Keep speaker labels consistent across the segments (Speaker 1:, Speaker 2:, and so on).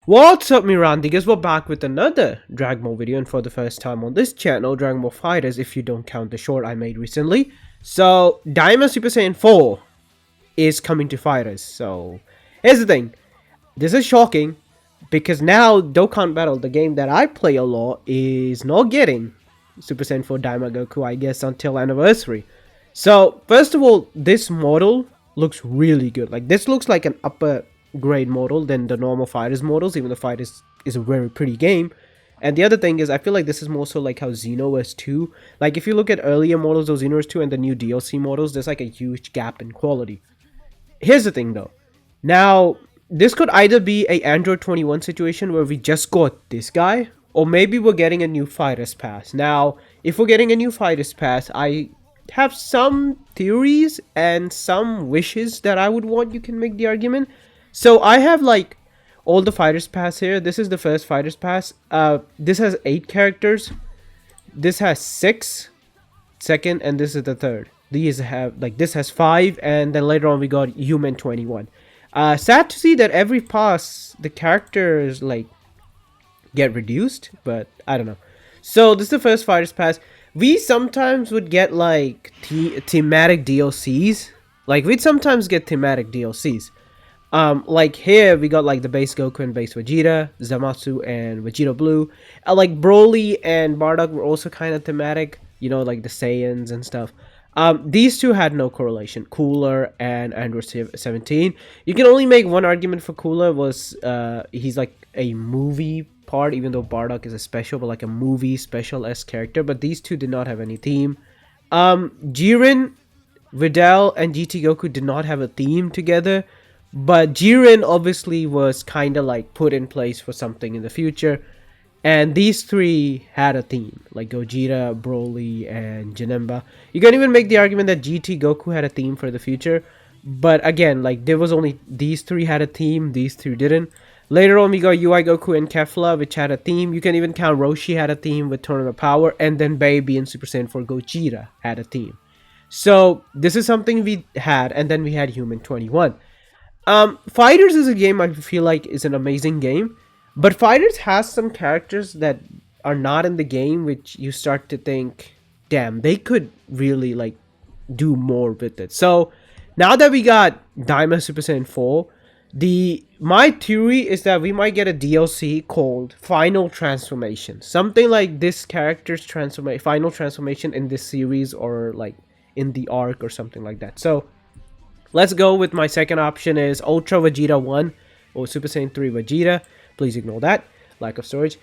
Speaker 1: What's up, Mirandigas? We're back with another Dragon Ball video, and for the first time on this channel, Dragon Ball FighterZ, if you don't count the short I made recently. So, Daima Super Saiyan 4 is coming to FighterZ. So, here's the thing. This is shocking, because now Dokkan Battle, the game that I play a lot, is not getting Super Saiyan 4 Daima Goku, I guess, until anniversary. So, first of all, this model looks really good. Like, this looks like an upper grade model than the normal FighterZ models, even though FighterZ is a very pretty game. And the other thing is, I feel like this is more so like how Xeno was 2. Like, if you look at earlier models of Xenoverse 2 and the new DLC models, there's like a huge gap in quality. Here's the thing though. Now, this could either be a Android 21 situation where we just got this guy, or maybe we're getting a new FighterZ Pass. Now, if we're getting a new FighterZ Pass, I have some theories and some wishes that I would want. You can make the argument. So I have like all the FighterZ Pass here. This is the first FighterZ Pass. This has 8 characters. This has 6, second, and this is the third. These have like this has 5, and then later on we got Human 21. Sad to see that every pass the characters like get reduced, but I don't know. So this is the first FighterZ Pass. We sometimes would get like thematic DLCs. Like we'd sometimes get thematic DLCs. Like here we got like the base Goku and base Vegeta, Zamasu and Vegeta Blue. Like Broly and Bardock were also kind of thematic, you know, like the Saiyans and stuff. These two had no correlation, Cooler and Android 17. You can only make one argument for Cooler, was he's like a movie part, even though Bardock is a special, but like a movie special-esque character. But these two did not have any theme. Jiren, Videl, and GT Goku did not have a theme together. But Jiren obviously was kind of like put in place for something in the future. And these three had a theme, like Gogeta, Broly, and Janemba. You can even make the argument that GT Goku had a theme for the future. But again, like there was only these three had a theme, these two didn't. Later on we got UI Goku and Kefla, which had a theme. You can even count Roshi had a theme with Tournament Power. And then Baby and Super Saiyan 4 Gogeta had a theme. So this is something we had, and then we had Human 21. FighterZ is a game I feel like is an amazing game, but FighterZ has some characters that are not in the game, which you start to think, damn, they could really like do more with it. So now that we got Daima Super Saiyan 4, my theory is that we might get a DLC called Final Transformation, something like this character's final transformation in this series, or like in the arc or something like that. So let's go with my second option is Ultra Vegeta 1 or Super Saiyan 3 Vegeta. Please ignore that, lack of storage.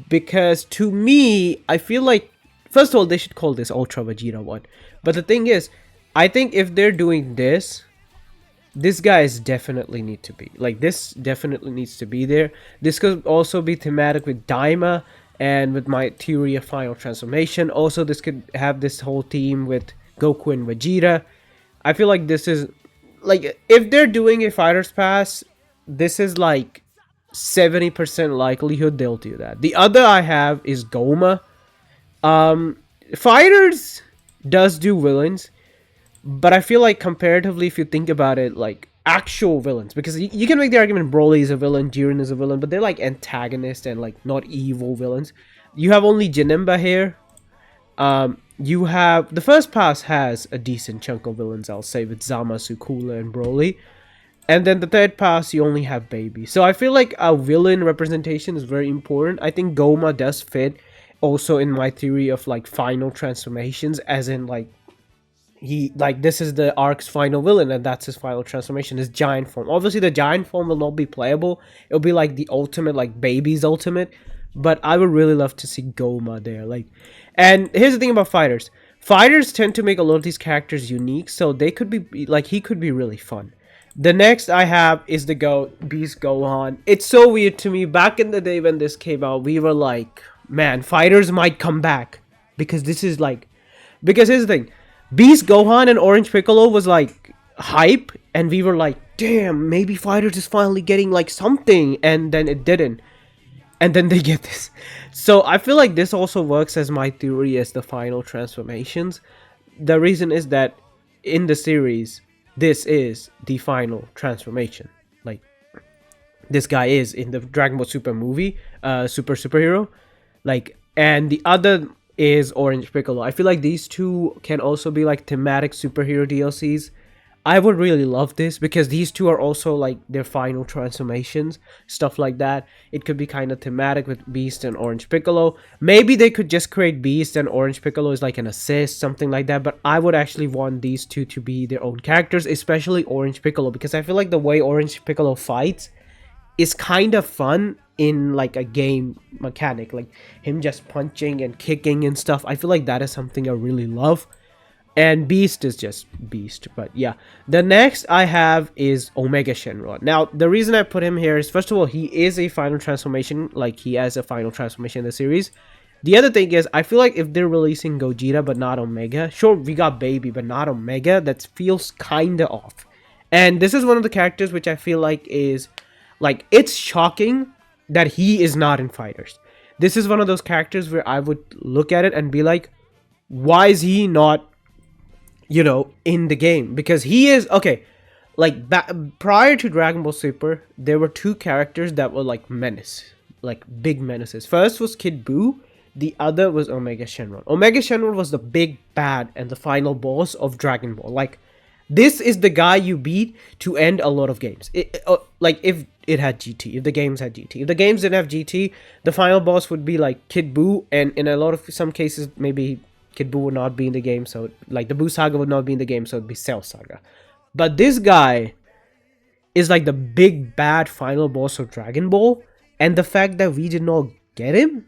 Speaker 1: Because to me, I feel like, first of all, they should call this Ultra Vegeta 1. But the thing is, I think if they're doing this, this guys definitely need to be. Like, this definitely needs to be there. This could also be thematic with Daima and with my theory of Final Transformation. Also, this could have this whole theme with Goku and Vegeta. I feel like this is, like, if they're doing a FighterZ Pass, this is like 70% likelihood they'll do that. The other I have is Goma. FighterZ does do villains, but I feel like comparatively, if you think about it, like actual villains, because you can make the argument Broly is a villain, Jiren is a villain, but they're like antagonists and like not evil villains. You have only Janemba here. You have the first pass has a decent chunk of villains, I'll say, with Zamasu, Cooler, and Broly. And then the third pass, you only have Baby. So I feel like a villain representation is very important. I think Goma does fit also in my theory of like final transformations, as in like this is the arc's final villain and that's his final transformation, his giant form. Obviously the giant form will not be playable. It'll be like the ultimate, like Baby's ultimate. But I would really love to see Goma there. Like, and here's the thing about fighters. Fighters tend to make a lot of these characters unique, so they could be like, he could be really fun. The next I have is the Beast Gohan. It's so weird to me. Back in the day when this came out, we were like, man, fighters might come back, because this is like, because here's the thing, Beast Gohan and Orange Piccolo was like hype, and we were like, damn, maybe fighters is finally getting like something, and then it didn't. And then they get this. So I feel like this also works as my theory as the final transformations. The reason is that in the series, this is the final transformation. Like, this guy is in the Dragon Ball Super movie, superhero. Like, and the other is Orange Piccolo. I feel like these two can also be like thematic superhero DLCs. I would really love this because these two are also like their final transformations, stuff like that. It could be kind of thematic with Beast and Orange Piccolo. Maybe they could just create Beast and Orange Piccolo as like an assist, something like that. But I would actually want these two to be their own characters, especially Orange Piccolo, because I feel like the way Orange Piccolo fights is kind of fun in like a game mechanic, like him just punching and kicking and stuff. I feel like that is something I really love. And Beast is just Beast. But yeah, the next I have is Omega Shenron. Now, the reason I put him here is, first of all, he is a final transformation. Like, he has a final transformation in the series. The other thing is, I feel like if they're releasing Gogeta but not Omega, sure, we got Baby but not Omega, that feels kind of off. And this is one of the characters which I feel like is, like, it's shocking that he is not in FighterZ. This is one of those characters where I would look at it and be like, why is he not, you know, in the game? Because he is, okay, like, prior to Dragon Ball Super, there were two characters that were like like big menaces. First was Kid Buu, the other was Omega Shenron. Omega Shenron was the big bad and the final boss of Dragon Ball. Like, this is the guy you beat to end a lot of games. Like, if it had GT, if the games had GT. If the games didn't have GT, the final boss would be like Kid Buu, and in a lot of some cases, maybe Kid Buu would not be in the game, so like the Buu Saga would not be in the game, so it'd be Cell Saga. But this guy is like the big bad final boss of Dragon Ball, and the fact that we did not get him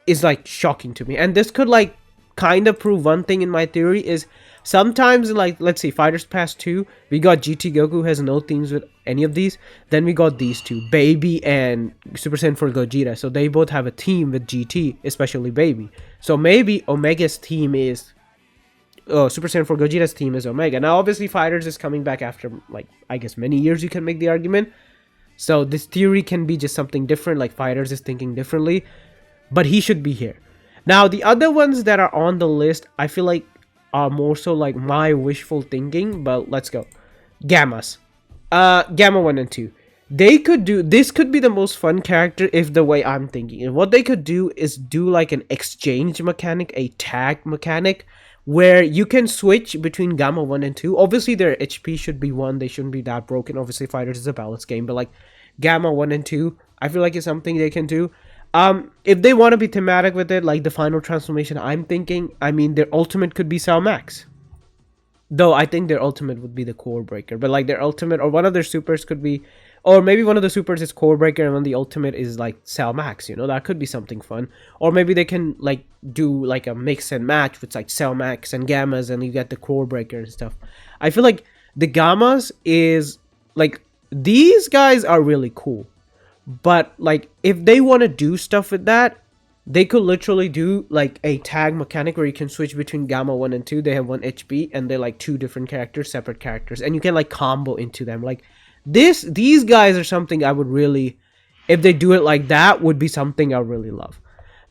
Speaker 1: is like shocking to me. And this could like kind of prove one thing in my theory is, sometimes, like, let's say FighterZ Pass 2, we got GT Goku has no themes with any of these. Then we got these two, Baby and Super Saiyan 4 Gogeta. So they both have a team with GT, especially Baby. So maybe Omega's team is, Super Saiyan 4 Gogeta's team is Omega. Now, obviously, FighterZ is coming back after, like, I guess many years, you can make the argument. So this theory can be just something different, like FighterZ is thinking differently. But he should be here. Now, the other ones that are on the list, I feel like are more so like my wishful thinking, but let's go. Gammas. Gamma 1 and 2. They could do, this could be the most fun character if the way I'm thinking. And what they could do is do like an exchange mechanic, a tag mechanic, where you can switch between Gamma 1 and 2. Obviously, their HP should be 1. They shouldn't be that broken. Obviously, FighterZ is a balanced game, but like Gamma 1 and 2, I feel like it's something they can do. If they want to be thematic with it, like the final transformation, I'm thinking, I mean, their ultimate could be Cell Max. Though I think their ultimate would be the Core Breaker. But like their ultimate, or one of their supers could be, or maybe one of the supers is Core Breaker and then the ultimate is like Cell Max, you know, that could be something fun. Or maybe they can like do like a mix and match with like Cell Max and Gammas and you get the Core Breaker and stuff. I feel like the Gammas is like, these guys are really cool. But like, if they want to do stuff with that, they could literally do like a tag mechanic where you can switch between Gamma 1 and 2. They have 1 HP and they're like two different characters, separate characters, and you can like combo into them. Like these guys are something I would really, if they do it like that, would be something I really love.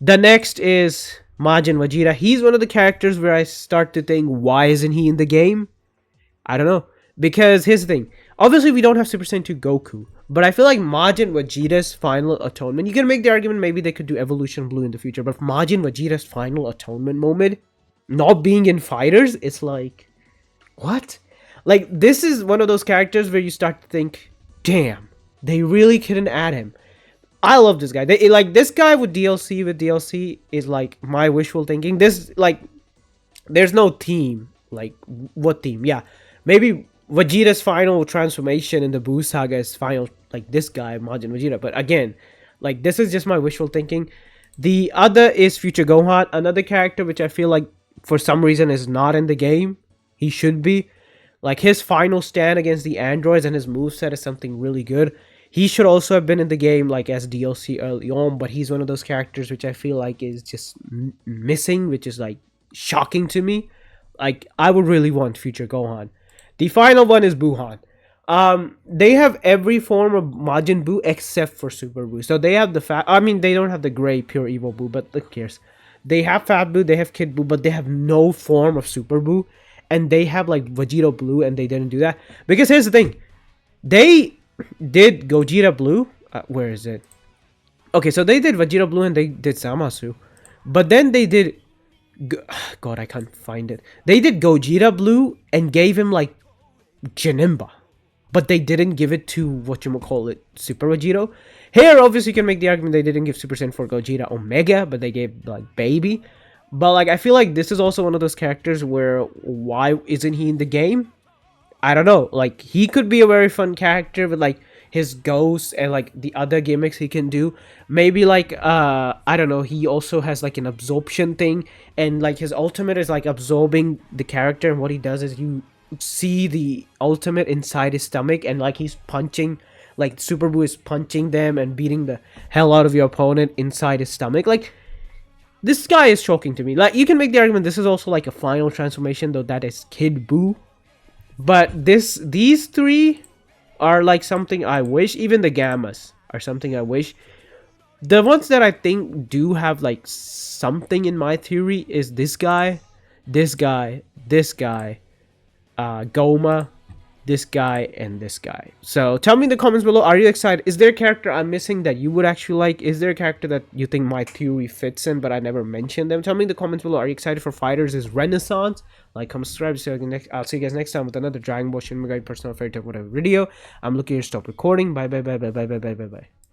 Speaker 1: The next is Majin Vegeta. He's one of the characters where I start to think, why isn't he in the game? I don't know. Because here's the thing. Obviously, we don't have Super Saiyan 2 Goku. But I feel like Majin Vegeta's final atonement, you can make the argument maybe they could do Evolution Blue in the future. But Majin Vegeta's final atonement moment, not being in FighterZ, it's like, what? Like, this is one of those characters where you start to think, damn, they really couldn't add him. I love this guy. Like, this guy with DLC is like my wishful thinking. This, like, there's no theme. Like, what theme? Yeah, maybe Vegeta's final transformation in the Buu Saga is final, like this guy, Majin Vegeta. But again, like, this is just my wishful thinking. The other is Future Gohan, another character which I feel like for some reason is not in the game. He should be. Like, his final stand against the androids and his moveset is something really good. He should also have been in the game like as DLC early on, but he's one of those characters which I feel like is just missing, which is like shocking to me. Like, I would really want Future Gohan. The final one is Buhan. They have every form of Majin Buu except for Super Buu. So they have the fat, I mean, they don't have the gray pure evil Buu, but who cares? They have Fat Buu, they have Kid Buu, but they have no form of Super Buu. And they have like Vegito Blue, and they didn't do that. Because here's the thing. They did Gogeta Blue. Where is it? Okay, so they did Vegeta Blue and they did Zamasu. But then they did... God, I can't find it. They did Gogeta Blue and gave him, like, Janemba. But they didn't give it to, whatchamacallit, Super Vegito. Here, obviously, you can make the argument they didn't give Super Saiyan for Gogeta Omega, but they gave, like, Baby. But, like, I feel like this is also one of those characters where, why isn't he in the game? I don't know. Like, he could be a very fun character with, like, his ghosts and, like, the other gimmicks he can do. Maybe, like, I don't know, he also has, like, an absorption thing. And, like, his ultimate is, like, absorbing the character. And what he does is you see the ultimate inside his stomach. And, like, he's punching, like, Super Buu is punching them and beating the hell out of your opponent inside his stomach. Like, this guy is shocking to me. Like, you can make the argument this is also, like, a final transformation, though that is Kid Buu. But these three are like something I wish. Even the Gammas are something I wish. The ones that I think do have like something in my theory is this guy, this guy, this guy, Goma, this guy, and this guy. So tell me in the comments below, are you excited? Is there a character I'm missing that you would actually like? Is there a character that you think my theory fits in but I never mentioned them? Tell me in the comments below, are you excited for FighterZ Renaissance? Like, comment, subscribe. I'll see you guys next time with another Dragon Ball Shin Megami personal fairy tale whatever video. I'm looking to stop recording. Bye bye bye bye bye bye bye bye bye.